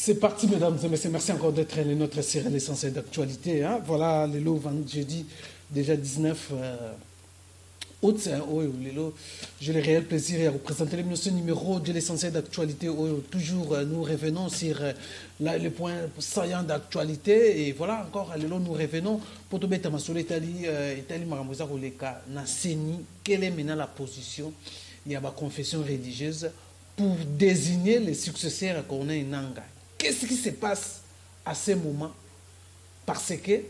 C'est parti, mesdames et messieurs. Merci encore d'être les nôtres sur l'essentiel d'actualité. Hein. Voilà, le jeudi, déjà 19 août. J'ai le réel plaisir de vous présenter ce numéro de l'essentiel d'actualité. Toujours, nous revenons sur les points saillants d'actualité. Et voilà, encore, nous revenons pour tout mettre sur l'Italie. Quelle est maintenant la position? Il y a ma confession religieuse pour désigner les successeurs qu'on a en Nanga. Qu'est-ce qui se passe à ce moment? Parce que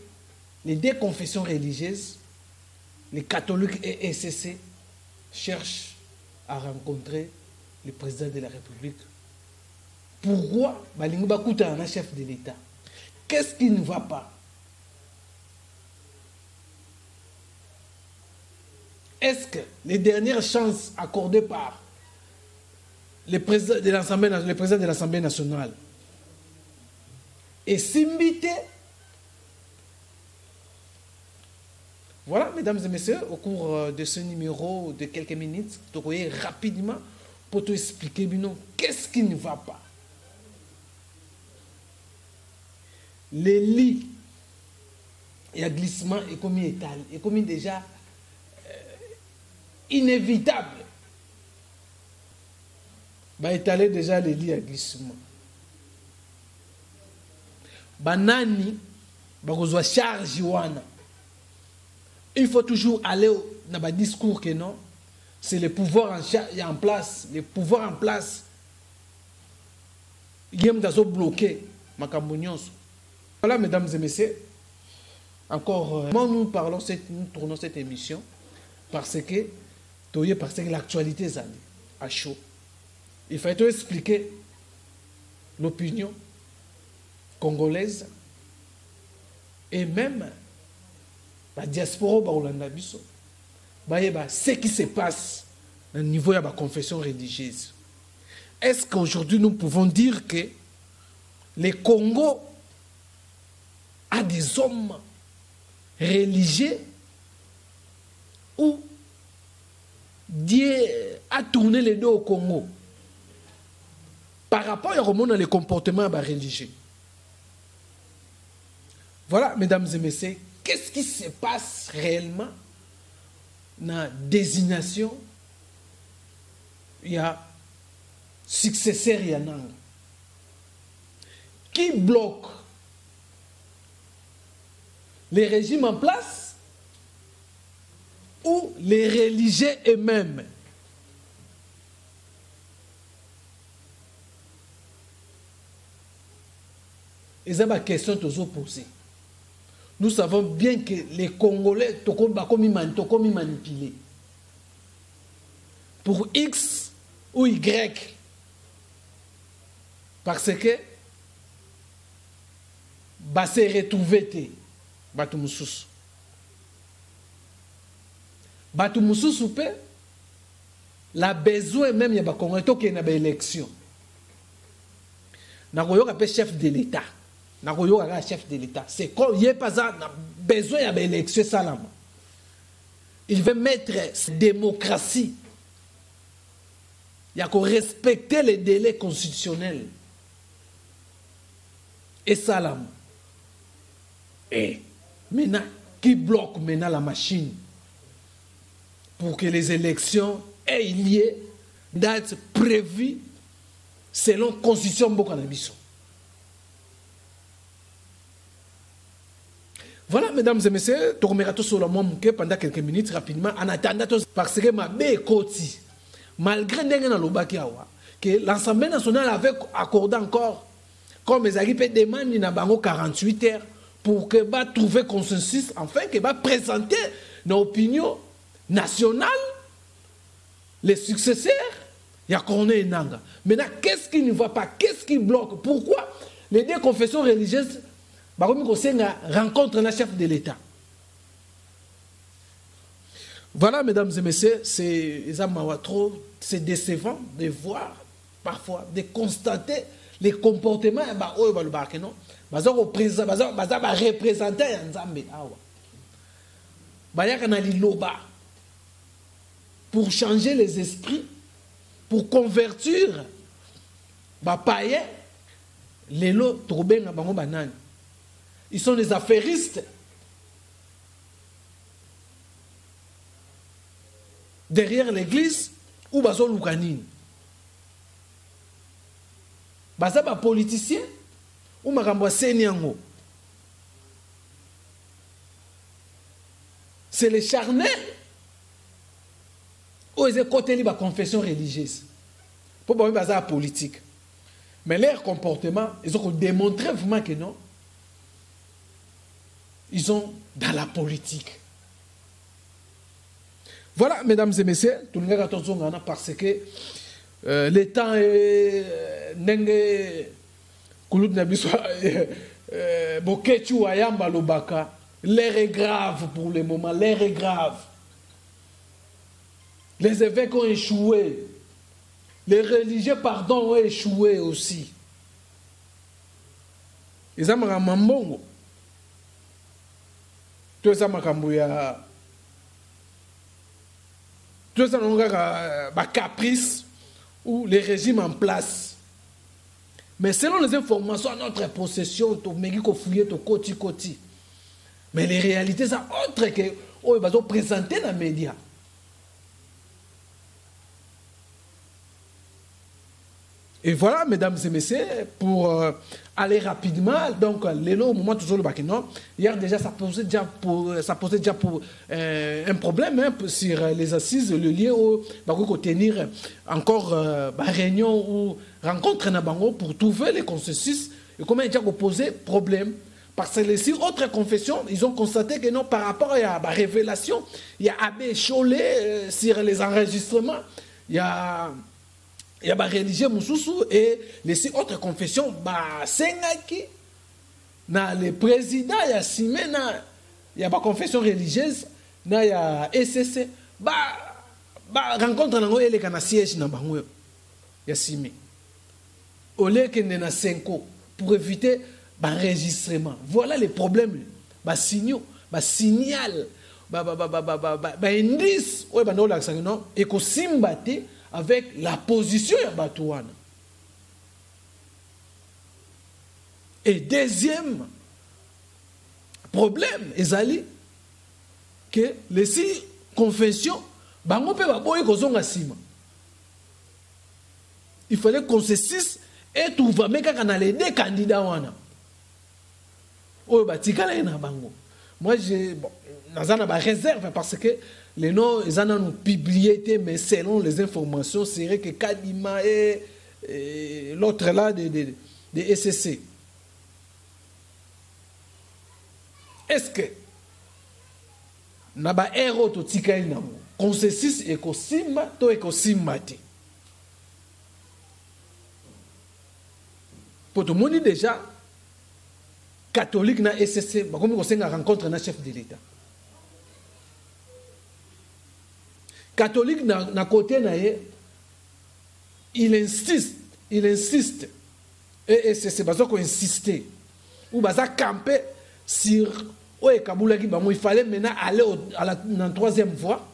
les deux confessions religieuses, les catholiques et SCC, cherchent à rencontrer le président de la République. Pourquoi Balingo Bakuta est un chef de l'État? Qu'est-ce qui ne va pas? Est-ce que les dernières chances accordées par le président de l'Assemblée nationale et Simbité? Voilà, mesdames et messieurs, au cours de ce numéro de quelques minutes, vous voyez rapidement pour te expliquer qu'est-ce qui ne va pas. Les lits, il y a glissement et comme étal, et comme déjà inévitable. Bah étaler déjà les lits à glissement. Banani, bah charge wana. Il faut toujours aller dans le discours que non, c'est le pouvoir en place, le pouvoir en place. Il y a bloqué Voilà, mesdames et messieurs, encore, nous tournons cette émission parce que l'actualité est à chaud. Il faut expliquer l'opinion congolaise et même la diaspora ce qui se passe au niveau de la confession religieuse. Est-ce qu'aujourd'hui nous pouvons dire que le Congo a des hommes religieux ou Dieu a tourné les dos au Congo par rapport à le comportement religieux? Voilà, mesdames et messieurs, qu'est-ce qui se passe réellement dans la désignation? Il y a successeur Yanang. Qui bloque les régimes en place ou les religieux eux-mêmes? Et c'est ma question que je pose. Nous savons bien que les Congolais sont manipulés. Pour X ou Y. Parce que va se retrouver Batumoussous. Batumoussous la besoin même il y a Congolais qui ont une élection. Nous avons un chef de l'État. Chef de l'État. C'est comme il n'y a pas besoin d'une élection. Il veut mettre cette démocratie. Il y a qu'on respecter les délais constitutionnels. Et salam. Et maintenant, qui bloque maintenant la machine pour que les élections aient lieu, date prévue selon la constitution Bokanabiso? Voilà, mesdames et messieurs, tu remettras tout sur le monde pendant quelques minutes rapidement en attendant parce que ma bécoti, malgré que l'Assemblée nationale avait accordé encore, comme les agrippés demandent, 48 heures pour que va trouver consensus, enfin, que va présenter nos opinions nationales, les successeurs, il y a Corneille Nanga. Maintenant, qu'est-ce qui ne va pas? Qu'est-ce qui bloque? Pourquoi les deux confessions religieuses rencontre un chef de l'État? Voilà, mesdames et messieurs, c'est décevant de voir, parfois, de constater les comportements pour changer les esprits, pour convertir païens lelo tobenga bango banani. Ils sont des affairistes. Derrière l'église ou bazo lukanini. Baza ba politicien ou makambo senyango. C'est les charnels. Ou ils côté la confession religieuse. Pour moi, baza politique. Mais leur comportement, ils ont démontré vraiment que non. Ils sont dans la politique. Voilà, mesdames et messieurs, tout le monde parce que le temps est n'enge kulut nabiso bokechu ayamba lobaka. L'air est grave pour le moment, l'air est grave. Les évêques ont échoué. Les religieux, pardon, ont échoué aussi. Ils ont mamambongo. Tout ça makambuya. Tout ça n'a caprice ou les régimes en place. Mais selon les informations à notre possession, tu m'as fouiller ton côté. Mais les réalités sont autres que on va présenter dans les médias. Et voilà, mesdames et messieurs, pour aller rapidement, donc, au moment toujours le Bakino, hier déjà, ça posait déjà pour un problème sur les assises, le lieu où il faut tenir encore réunion ou rencontre pour trouver les consensus et comment il y a posé problème. Parce que les autres confessions, ils ont constaté que non, par rapport à la révélation, il y a Abbé Cholet sur les enregistrements, il y a des religieux Moussoussou et les autres confessions, Sengaki, le président, il y a Simé, il y a des confessions religieuses, il y a SCC, rencontre dans le siège, il y a Simé. Au lieu qu'il y ait 5 ans, pour éviter l'enregistrement. Voilà les problèmes. Signaux, signal, indice, et qu'on s'imbatte avec la position de Batouana. Et deuxième problème, que les 6 confessions, il fallait qu'on se cisse et tout va mettre les 2 candidats. Moi, j'ai une réserve parce que les noms, ils en ont publié, mais selon les informations, c'est que Kadima et l'autre là de SCC. Est-ce que Naba Ero to Tikaï Namo, consensus et Kosima, to et Kosimati. Pour tout le monde déjà, catholique na SCC, comme on a rencontre na chef de l'État. Catholique na côté na il insiste, et c'est parce qu'on insistait, ou baza camper sur il fallait maintenant aller à la 3e voie,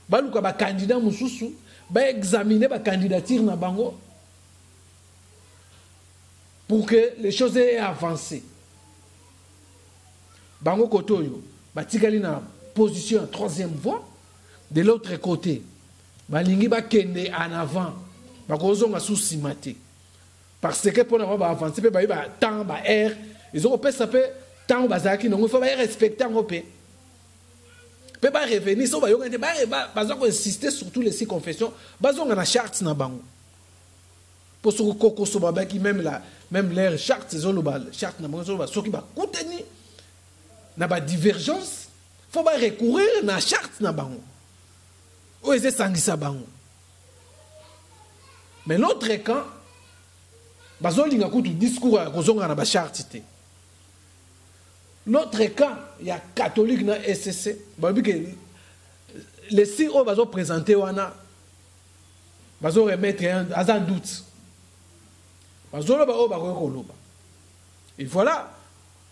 baluka ba candidat mususu, ba examiner ba candidature na bango pour que les choses aient avancé. Bango Kotoyo, batikali na position en 3e voie. De l'autre côté, balingi ba kende en avant, bakozonga sous simate. Parce que pour avoir avancé, ba temps ba air, ils ont fait ça peut temps bazaki non, il faut respecter en opé. Peut pas revenir so ba yonga ba insister sur tous les 6 confessions, bazonga na charte na bango. Pour ce koko so ba qui même leur charte zolo ba charte na bango so ba soki ba kouteni na ba divergence, faut pas recourir na charte na bango. Ou est sangisa bango. Mais l'autre camp, bazolinga kutu discours à kozonga na ba charte té. L'autre camp, il y a catholique na SCC, babi que les 6 o bazo présenter wana bazo remettre un doute. Bazo ba o ba koloba. Et voilà,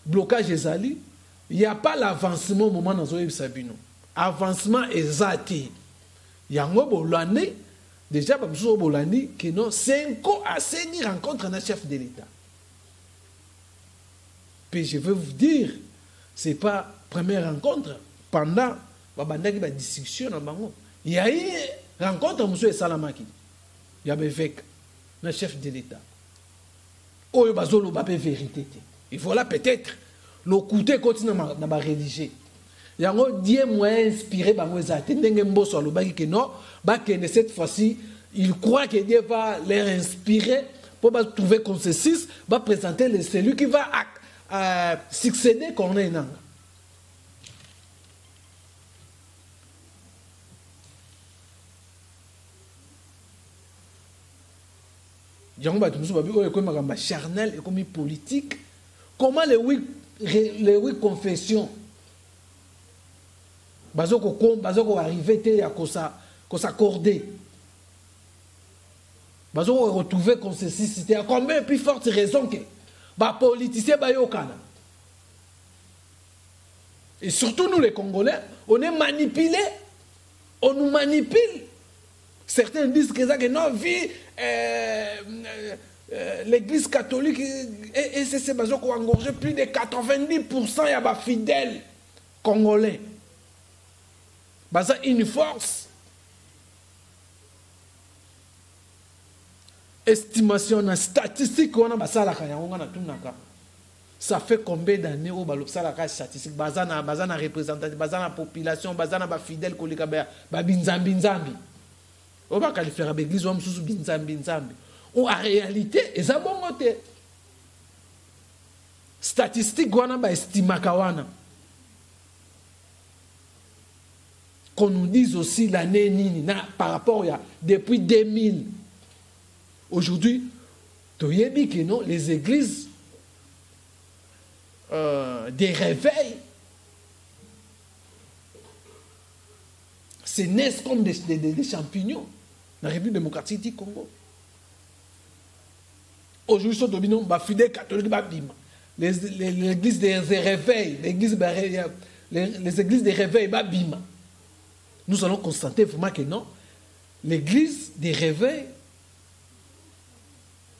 blocage ezali, il n'y a pas l'avancement au moment dans Zoé Sabino. Avancement exact. Il y a un bolani, déjà, il y a un bolani qui n'a 5 ans à 5 rencontres dans le chef de l'État. Puis je veux vous dire, ce n'est pas la première rencontre. Pendant la discussion, il y a eu une rencontre avec M. Salamaki. Il y avait avec le chef de l'État. Oh, il y a une vérité. Et voilà peut-être le côté continue dans la rédigé. Il y a un Dieu moyen inspiré par les que cette fois-ci, il croit que Dieu va les inspirer pour trouver consensus, va présenter celui qui va succéder qu'on est là. Charnel et comme politique. Comment les huit confessions arriver à s'accorder, à retrouver consensus, c'était à combien plus forte raison que les politiciens et surtout nous les Congolais, on est manipulés, on nous manipule. Certains disent que non, vie, l'église catholique et c'est basé qu'on a engorgé plus de 90% il y a fidèles congolais. Basé une force. Estimation, na statistique on a basala kaya on a tout naka. Ça fait combien d'années au balopsala kaya statistique basé na représentation, basé na population, basé na fidèles kolika ba binzambi nzambi. On va qualifier l'église ou sous binzambi nzambi. Ou en réalité, et ça bon côté. Statistique wana ba estimaka wana. Qu'on nous dise aussi l'année nini par rapport à depuis 2000. Aujourd'hui, tu as dit que non, les églises des réveils, c'est naissent comme des champignons dans la République démocratique du Congo. Aujourd'hui, les fidèles catholiques, les églises des réveils, les églises des réveils, nous allons constater vraiment que non, l'église des réveils,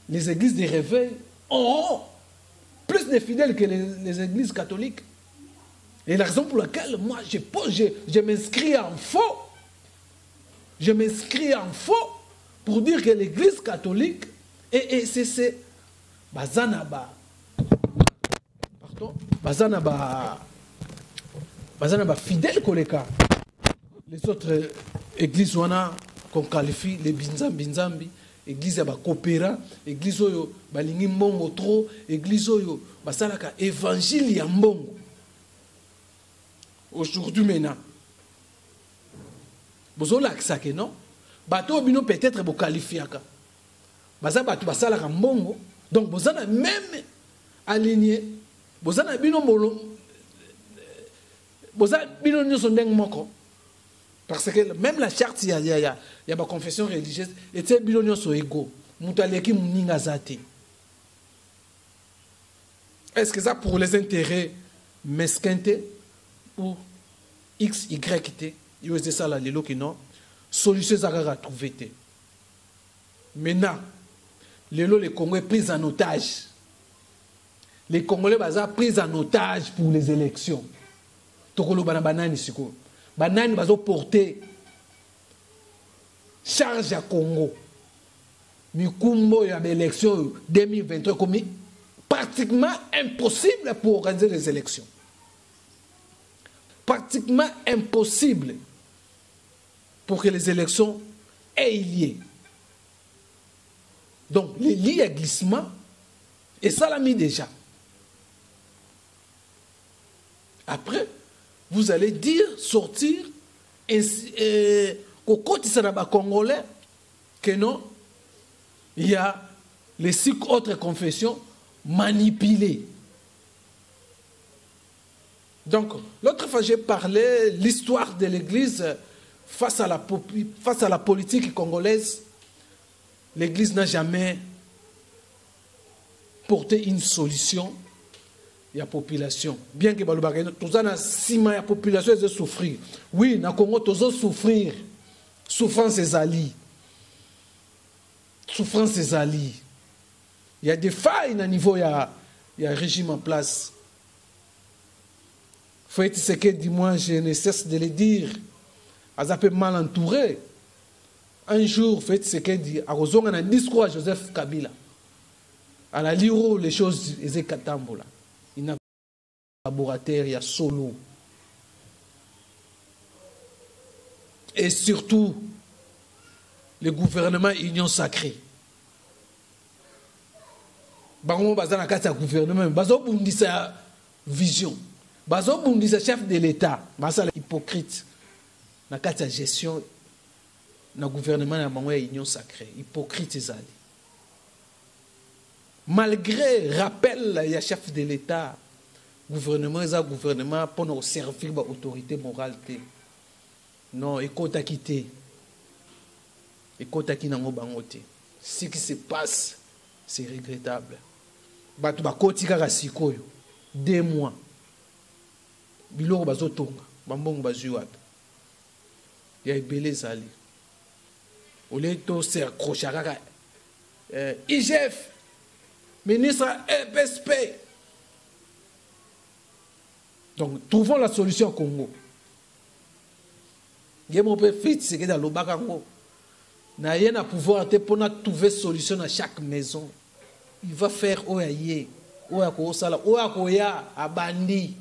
les églises des réveils ont plus de fidèles que les églises catholiques. Et la raison pour laquelle moi je m'inscris en faux. Je m'inscris en faux pour dire que l'église catholique et c'est bazanaba fidèle koleka. Les autres églises qu'on qualifie les binzambi, église ba coopéra, église oyo balingi mbongo trop, église oyo basalaka évangile ya mbongo. Aujourd'hui maintenant, vous avez l'accès que non, bateau bino peut-être vous qualifiez ka, baza bato basalaka mbongo, donc vous avez même aligné, vous avez bino molo, vous avez bino nyoso ndeng moko. Parce que même la charte, il y a ma confession religieuse, et c'est bilonio so ego. Moutaleki muninga zate. Est-ce que ça pour les intérêts mesquintés ou X, Y T? Il y a ça là, les lots qui non. Solution à trouver. Maintenant, les lots, les Congolais pris en otage. Les Congolais sont pris en otage pour les élections. Tokolo banana ni siko. Banane va porter charge à Congo. Mikumbo y a l'élection 2023 comme pratiquement impossible pour organiser les élections. Pratiquement impossible pour que les élections aient lieu. Donc, les liens à glissement, et ça l'a mis déjà. Après, vous allez dire, sortir, au côté de Congolais, que non, il y a les 6 autres confessions manipulées. Donc, l'autre fois, j'ai parlé de l'histoire de l'Église face à la politique congolaise. L'Église n'a jamais porté une solution. Il y a population. Bien que tout la population est souffrir. Oui, dans le Congo, tous souffrir. Souffrance et alliés. Souffrance et alliés. Il y a des failles au niveau, il y a un régime en place. Félix Tshisekedi, dis-moi, je ne cesse de le dire, ils ont mal entouré. Un jour, Félix Tshisekedi a reçu un discours à Joseph Kabila. À la lire les choses, ils étaient katambola. Il n'a pas de laboratoire, il y a solo. Et surtout, le gouvernement Union Sacrée. Bango baza na kati ya gouvernement, bazo bundisa vision. Bazo bundisa chef de l'État, basala hypocrite. Na kati ya gestion na gouvernement na bango ya Union Sacrée, hypocrite ezali. Malgré rappel ya chef de l'État, gouvernement eza gouvernement pour nous servir ba autorité morale té. Non, écoute quitté. Écoute qui nango bango té. Ce qui se passe, c'est regrettable. Batu bakoti kaka sikoyo 2 mois. Biloko bazotonga, bambongo bazwi wapi. Ya ebele zali. Ole to se accrocher kaka IGF ministre EPSP. Donc trouvons la solution au Congo. Yemo pe fit c'est que dans le bakango. Na rien à pouvoir te pour trouver solution à chaque maison. Il va faire oyaye, oyako sala, oyako ya abandi.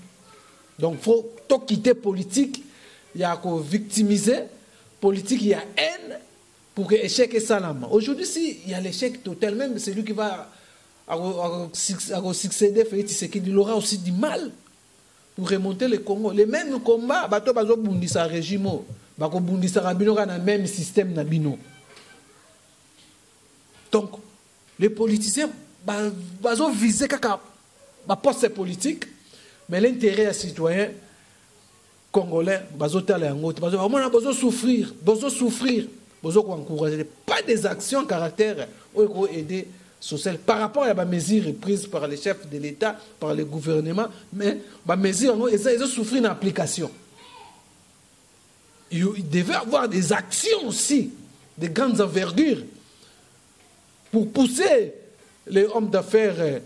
Donc faut tout quitter politique, il y a qu'on victimiser politique, il y a haine pour que échec et salama. Aujourd'hui si il y a l'échec total, même celui qui va succéder Félix Tshisekedi, il aura aussi du mal pour remonter le Congo. Les mêmes combats, bato bazo bundisa régime, bako bundisa rabino na même système na bino. Donc les politiciens bazo viser kaka ba poste politique, mais l'intérêt des citoyens congolais bazo tala yango, bazo souffrir, bazo encourager pas des actions caractère pour aider social par rapport à la mesure prise par les chefs de l'État, par le gouvernement, mais la mesure ils ont souffert une application. Il devait avoir des actions aussi, de grandes envergures, pour pousser les hommes d'affaires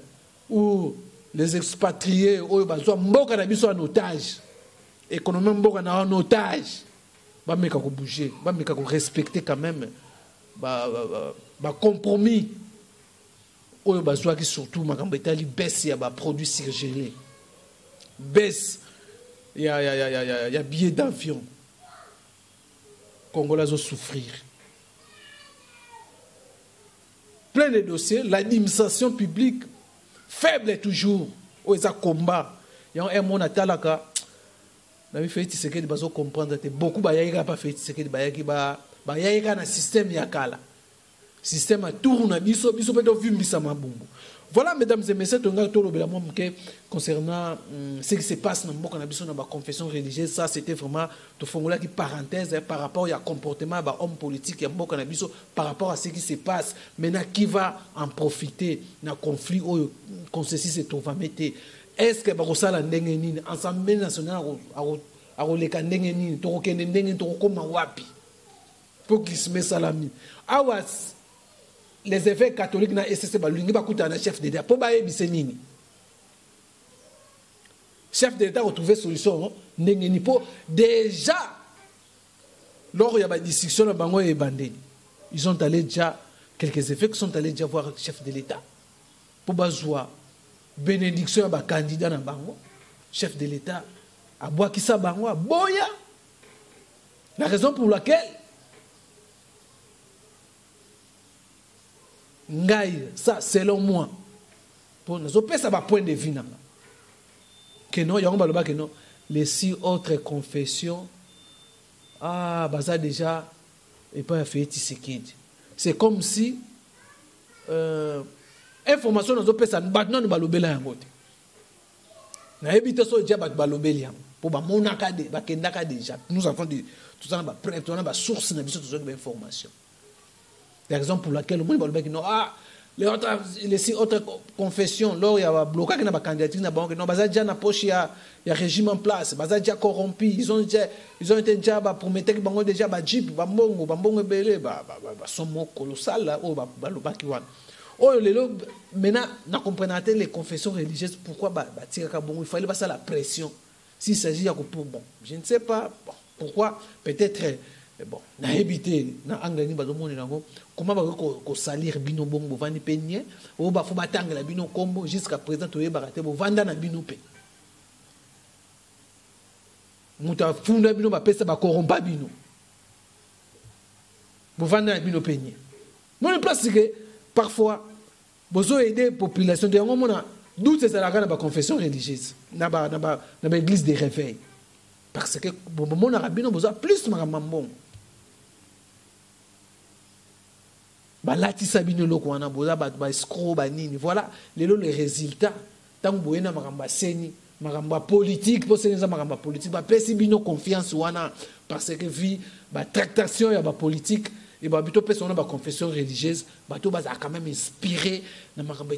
ou les expatriés ou mboka na biso en otage, économie mboka na en otage, ba meka ko bouger, ba meka ko respecter quand même ba compromis. Oyo bazwa ki surtout makambo etali baisse ya ba produits surgelés, baisse ya billets d'avion. Congolais ont souffrir. Plein de dossiers, l'administration publique faible toujours. Où ils ont combat. Il y a un monde à Talaka. Mais Félix Tshisekedi bazo comprendre que beaucoup ba yaïka pas Félix Tshisekedi ba yaïka na système yakala. Système à tourne biso peut vu mbisa mabumbu. Voilà, mesdames et messieurs, concernant ce qui se passe dans la confession religieuse, ça c'était vraiment une parenthèse par rapport au comportement des hommes politiques par rapport à ce qui se passe. Maintenant, qui va en profiter dans le conflit où se trouve à mettre? Est-ce que l'Assemblée nationale a pour glisser salami? Les évêques catholiques na SSC balungi bakuta na chef d'État pour ba ebise nini. Chef d'État a trouvé solution ndengeni po déjà lors il y a des discussions na bango et bandeni. Ils ont allé déjà quelques évêques sont allés déjà voir le chef de l'État pour bazwa bénédiction ba candidat na bango. Chef de l'État a bois qui sa bango boya. La raison pour laquelle ça selon moi pour nous opérer ça va point de vue que non il y a un que non les 6 autres confessions baza déjà et pas fait Tshisekedi. C'est comme si information nous opérer ça maintenant nous balobela yango te na ebité so déjà balobeli yango pour ba monaka de ba kendaka déjà nous avons tout ça ba prêt on a ba source na biso de information. La raison pour laquelle le monde va dire non, les 6 autres confessions, là, il y a bloqué qui n'a pas candidature, non, baza déjà na poche, il y a régime en place, baza déjà corrompu, ils ont été déjà promettés que bango déjà ba jeep, bambongo belé, son mot colossal là, ba kiwan. Oh maintenant, na comprenez les confessions religieuses, pourquoi tirer bongo, il fallait passer la pression. S'il s'agit de bon, je ne sais pas bon, pourquoi, peut-être, bon, na habité, na angani bazomoni nango, comment va ko salir bino bongo vani penye, ou ba faut batanga la bino combo jusqu'à présent to yebakate bo vanda na bino pe. Muta funda bino ba pesa ba corrompa bino. Bo vanda na bino penye. Mon place que parfois bozo aider population de ngo mona d'où c'est la grande confession religieuse, na église de réveil. Parce que mon rabino besoin plus maramambon. Balatisa bino loko wana boza ba escroc ba nini. Voilà les résultats. Tant boyena maramba seni, maramba politique, pour senza maramba politique, ba pesi bino confiance wana parce que vie ba tractation ya ba politique et ba bito pesi wana ba confession religieuse, ba to ba quand même inspiré na maramba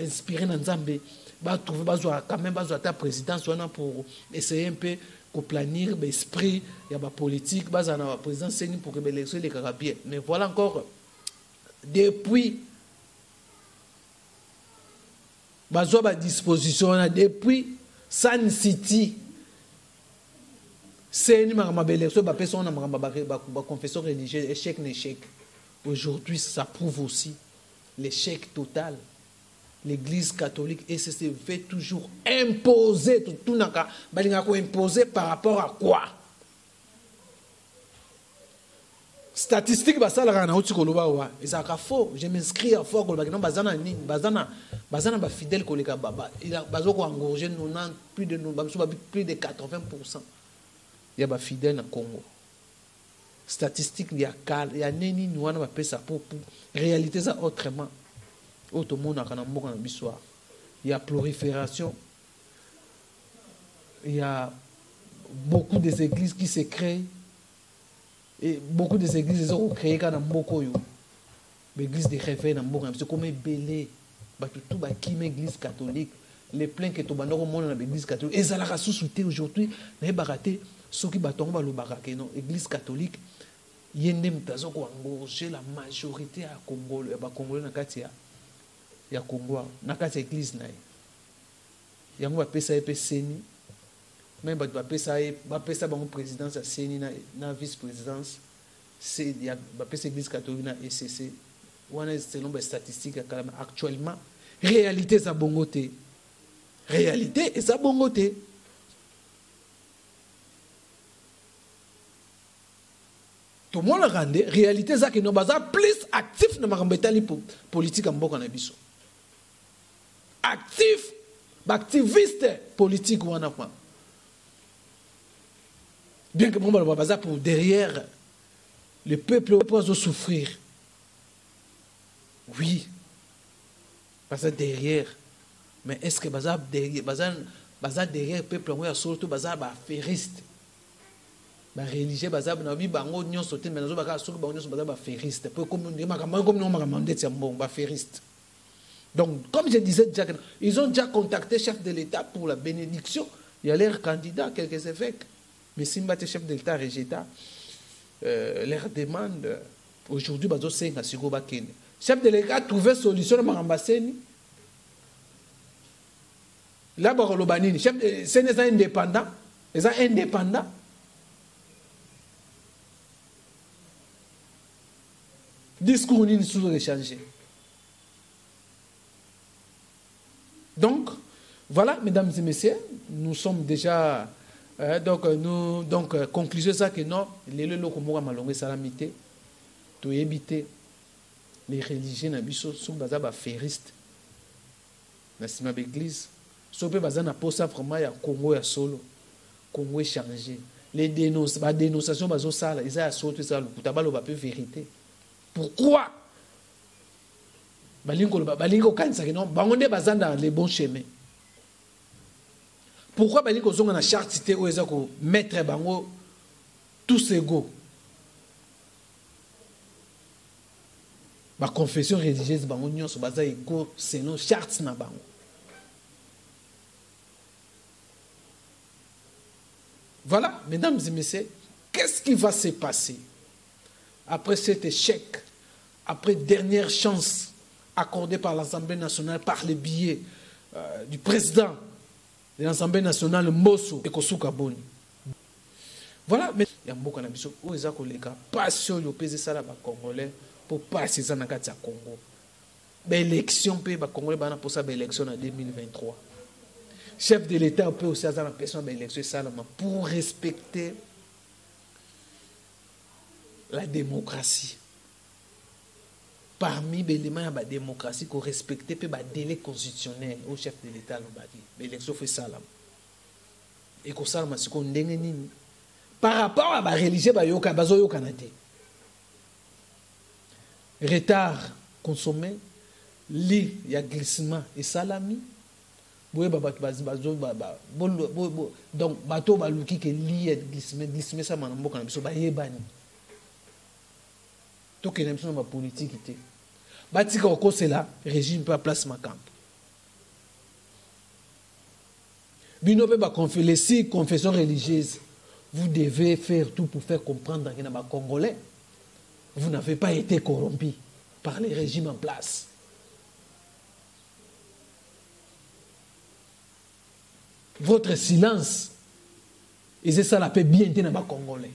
inspiré na Nzambe. Ba trouver bazwa quand même bazwa ta présidence wana pour essayer un peu pour planir l'esprit, il y a la politique, il y a la présidence pour que l'élection soit bien. Mais voilà encore, depuis, il y a une disposition, depuis San City, c'est une confession religieuse, échec n'échec. Aujourd'hui, ça prouve aussi l'échec total. L'Église catholique et se fait toujours imposer tout imposer par rapport à quoi? Statistique basala na uti koloba wa ezaka faux. Je m'inscris à fort koloba non bazana ni bazana ba fidèle koleka baba il a bazoko engorger plus de 80%. Il y a ba fidèle na Congo. Statistique il y a neni ni wana ba pesa pour réalité ça autrement. Il y a prolifération, il y a beaucoup d'églises qui se créent, et beaucoup d'églises sont créées dans Mboko. L'église de réveil dans Mboko, c'est comme Belé, tout l'église catholique, les plaintes que tu as dans l'église catholique, et ça la sous-souté aujourd'hui, les baratés, ceux qui battent le baraké, non, l'église catholique, il y a la majorité à Congo, les Congolais ya Congo na kati église na yango ba pesa pe seni même ba pesa bango présidence ya seni na vice présidence c'est ya ba pesa église catholique na ECC wana selon les statistiques actuellement réalité ça bongoté réalité et ça bongoté tout le monde rende réalité ça que no baza plus actif na makambetali politique mboka na biso actif, activiste politique ou en quoi. Bien que mon bazar pour derrière le peuple peut souffrir. Oui, bazar derrière. Mais est-ce que bazar derrière le peuple on surtout bazar affairiste. Ba religieux bazar na bi bango nyon sauter mais nazo baka surtout bango nyon bazar affairiste. Comme nous makamande tiambo affairiste. Donc, comme je disais déjà, ils ont déjà contacté le chef de l'État pour la bénédiction. Il y a leurs candidats, quelques évêques. Mais si le chef de l'État rejette leur demande, aujourd'hui, le chef de l'État a trouvé solution à Marambasseni. Là, le chef de l'État est indépendant. Ils sont indépendants. Discours n'est pas changé. Donc, voilà, mesdames et messieurs, nous sommes déjà... conclusion ça que non, les locaux malongé salamité, to éviter les religieux n'abisso sont basés à ferriste. Na sima l'église, sope basé na posa vraiment ya Congo ya solo, Congo est changé. Les dénonciations baso sala, ils a sauté ça le kutabalo ba peu vérité. Pourquoi? Balingo kanisa que non, bangonde bazan dans les bons chemins. Pourquoi balingo zonga na charte cité ou ezako mettre bango tous égaux? Ma confession religieuse bango nyonso baza égaux selon charte na bango. Voilà, mesdames et messieurs, qu'est-ce qui va se passer après cet échec, après dernière chance accordée par l'Assemblée nationale par le biais du président de l'Assemblée nationale Mbosso et Kosuka Boni. Voilà, mais il y a beaucoup de gens qui ont été passion de peser ça là Congolais pour passer ça dans le Congo. L'élection peut ba Congolais pour ça l'élection en 2023. Chef de l'État peut aussi avoir la personne d'élection ça pour respecter la démocratie. Parmi les éléments de la démocratie qu'on respecte le délai constitutionnel au chef de l'État l'élection fait ça là. Et que ça c'est qu'on par rapport à la religion bayoka bazoyo kanate. Retard consommé, lit il y a glissement et salami. Donc bateau baluki que lit et glissement ça manambo kana biso ba yebani. To que n'aime pas politiqueité. Batika ko c'est là régime pas place macamp. Bino pe ba les 6 confessions religieuses. Vous devez faire tout pour faire comprendre que les Congolais, vous n'avez pas été corrompus par les régimes en place. Votre silence, et c'est ça la paix bien dans les Congolais.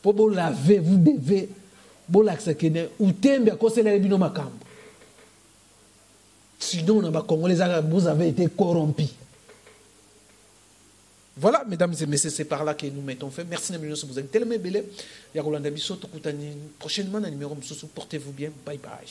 Pour vous laver, vous devez, vous l'accepter, ou t'aimez à cause de l'ébino macambo. Sinon, vous avez été corrompus. Voilà, mesdames et messieurs, c'est par là que nous mettons fin. Merci de vous avez tellement belé. Prochainement, dans le numéro, portez-vous bien. Bye bye.